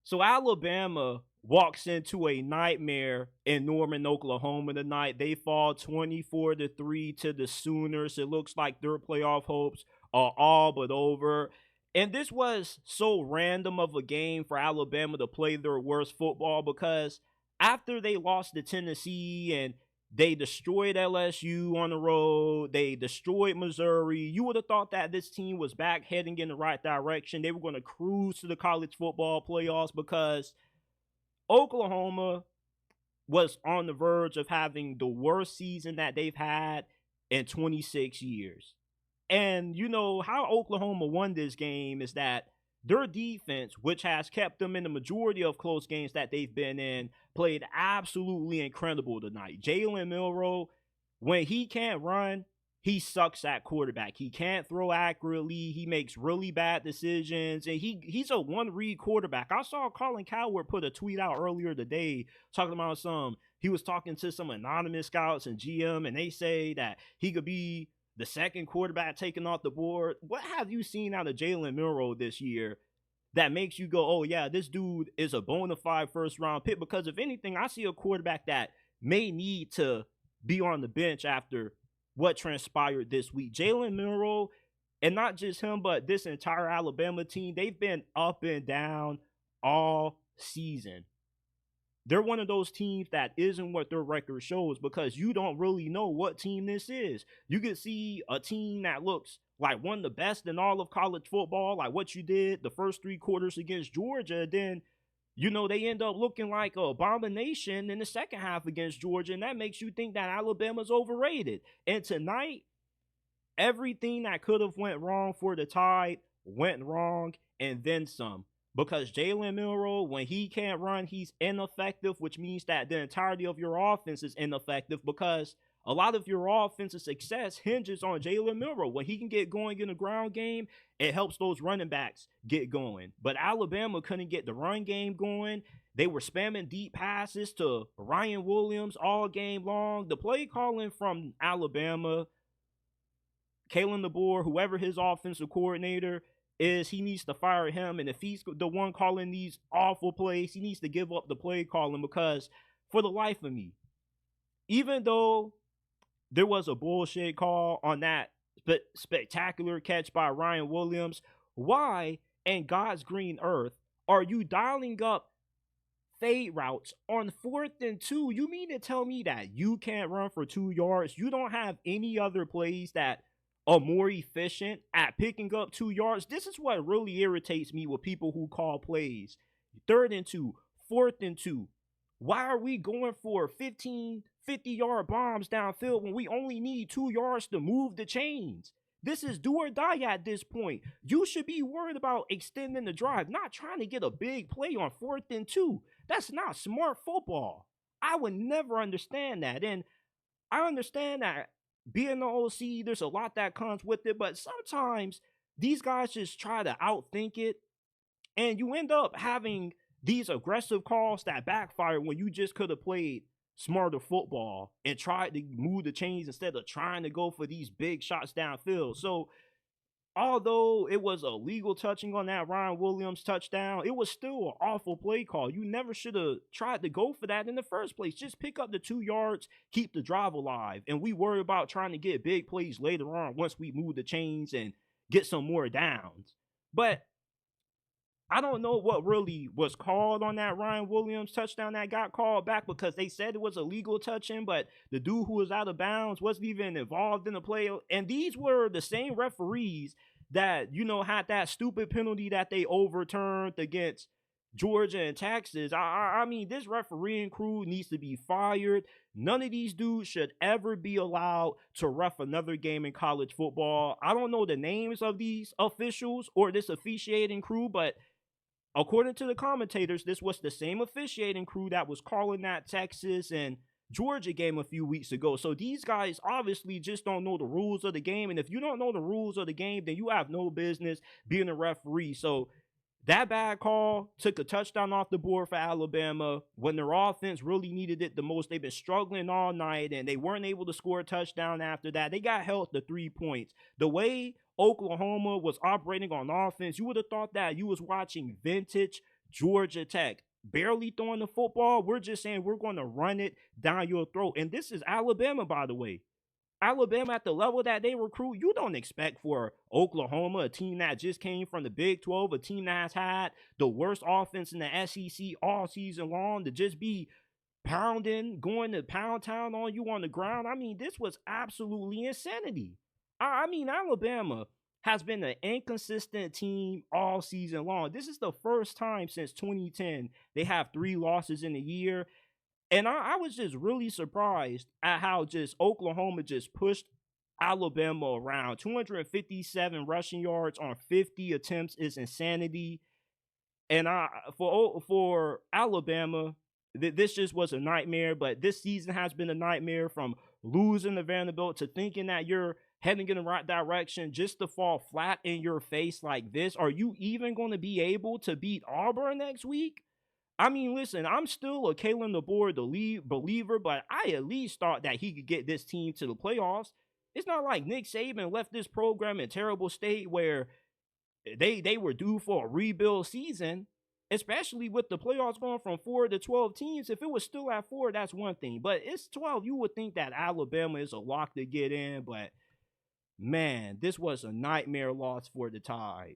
So Alabama walks into a nightmare in Norman, Oklahoma tonight. They fall 24-3 to the Sooners. It looks like their playoff hopes are all but over. And this was so random of a game for Alabama to play their worst football because after they lost to Tennessee and they destroyed LSU on the road. They destroyed Missouri. You would have thought that this team was back heading in the right direction. They were going to cruise to the college football playoffs because Oklahoma was on the verge of having the worst season that they've had in 26 years. And you know how Oklahoma won this game is that their defense, which has kept them in the majority of close games that they've been in, played absolutely incredible tonight. Jalen Milroe, when he can't run, he sucks at quarterback. He can't throw accurately. He makes really bad decisions, and he's a one-read quarterback. I saw Colin Cowherd put a tweet out earlier today talking about he was talking to some anonymous scouts and GM, and they say that he could be the second quarterback taken off the board. What have you seen out of Jalen Milroe this year that makes you go, oh, yeah, this dude is a bona fide first-round pick? Because if anything, I see a quarterback that may need to be on the bench after what transpired this week. Jalen Milroe, and not just him, but this entire Alabama team, they've been up and down all season. They're one of those teams that isn't what their record shows because you don't really know what team this is. You can see a team that looks like one of the best in all of college football, like what you did the first three quarters against Georgia. Then, you know, they end up looking like an abomination in the second half against Georgia, and that makes you think that Alabama's overrated. And tonight, everything that could have went wrong for the Tide went wrong and then some. Because Jalen Milroe, when he can't run, he's ineffective, which means that the entirety of your offense is ineffective because a lot of your offensive success hinges on Jalen Milroe. When he can get going in the ground game, it helps those running backs get going. But Alabama couldn't get the run game going. They were spamming deep passes to Ryan Williams all game long. The play calling from Alabama, Kalen DeBoer, whoever his offensive coordinator is, he needs to fire him. And if he's the one calling these awful plays, he needs to give up the play calling because for the life of me, even though there was a bullshit call on that spectacular catch by Ryan Williams, why in God's green earth are you dialing up fade routes on 4th and 2? You mean to tell me that you can't run for 2 yards? You don't have any other plays that are more efficient at picking up 2 yards? This is what really irritates me with people who call plays 3rd and 2, 4th and 2. Why are we going for 15, 50-yard bombs downfield when we only need 2 yards to move the chains? This is do or die at this point. You should be worried about extending the drive, not trying to get a big play on 4th and 2. That's not smart football. I would never understand that. And I understand that being the OC, there's a lot that comes with it, but sometimes these guys just try to outthink it, and you end up having these aggressive calls that backfire when you just could have played smarter football and tried to move the chains instead of trying to go for these big shots downfield. So although it was a legal touching on that Ryan Williams touchdown, it was still an awful play call. You never should have tried to go for that in the first place. Just pick up the 2 yards, keep the drive alive, and we worry about trying to get big plays later on once we move the chains and get some more downs. But I don't know what really was called on that Ryan Williams touchdown that got called back because they said it was a legal touching, but the dude who was out of bounds wasn't even involved in the play. And these were the same referees that, you know, had that stupid penalty that they overturned against Georgia and Texas. I mean, this refereeing crew needs to be fired. None of these dudes should ever be allowed to ref another game in college football. I don't know the names of these officials or this officiating crew, but according to the commentators, this was the same officiating crew that was calling that Texas and Georgia game a few weeks ago. So these guys obviously just don't know the rules of the game. And if you don't know the rules of the game, then you have no business being a referee. So that bad call took a touchdown off the board for Alabama when their offense really needed it the most. They've been struggling all night, and they weren't able to score a touchdown after that. They got held to 3 points. The way Oklahoma was operating on offense, you would have thought that you was watching vintage Georgia Tech barely throwing the football. We're just saying we're going to run it down your throat. And this is Alabama, by the way. Alabama at the level that they recruit, you don't expect for Oklahoma, a team that just came from the Big 12, a team that has had the worst offense in the SEC all season long, to just be pounding, going to pound town on you on the ground. I mean, this was absolutely insanity. I mean, Alabama has been an inconsistent team all season long. This is the first time since 2010 they have 3 losses in a year. And I was just really surprised at how just Oklahoma just pushed Alabama around. 257 rushing yards on 50 attempts is insanity. And for Alabama, this just was a nightmare. But this season has been a nightmare, from losing to Vanderbilt to thinking that you're heading in the right direction, just to fall flat in your face like this. Are you even going to be able to beat Auburn next week? I mean, listen, I'm still a Kalen DeBoer believer, but I at least thought that he could get this team to the playoffs. It's not like Nick Saban left this program in terrible state where they were due for a rebuild season, especially with the playoffs going from 4 to 12 teams. If it was still at 4, that's one thing, but it's 12. You would think that Alabama is a lock to get in, but man, this was a nightmare loss for the Tide.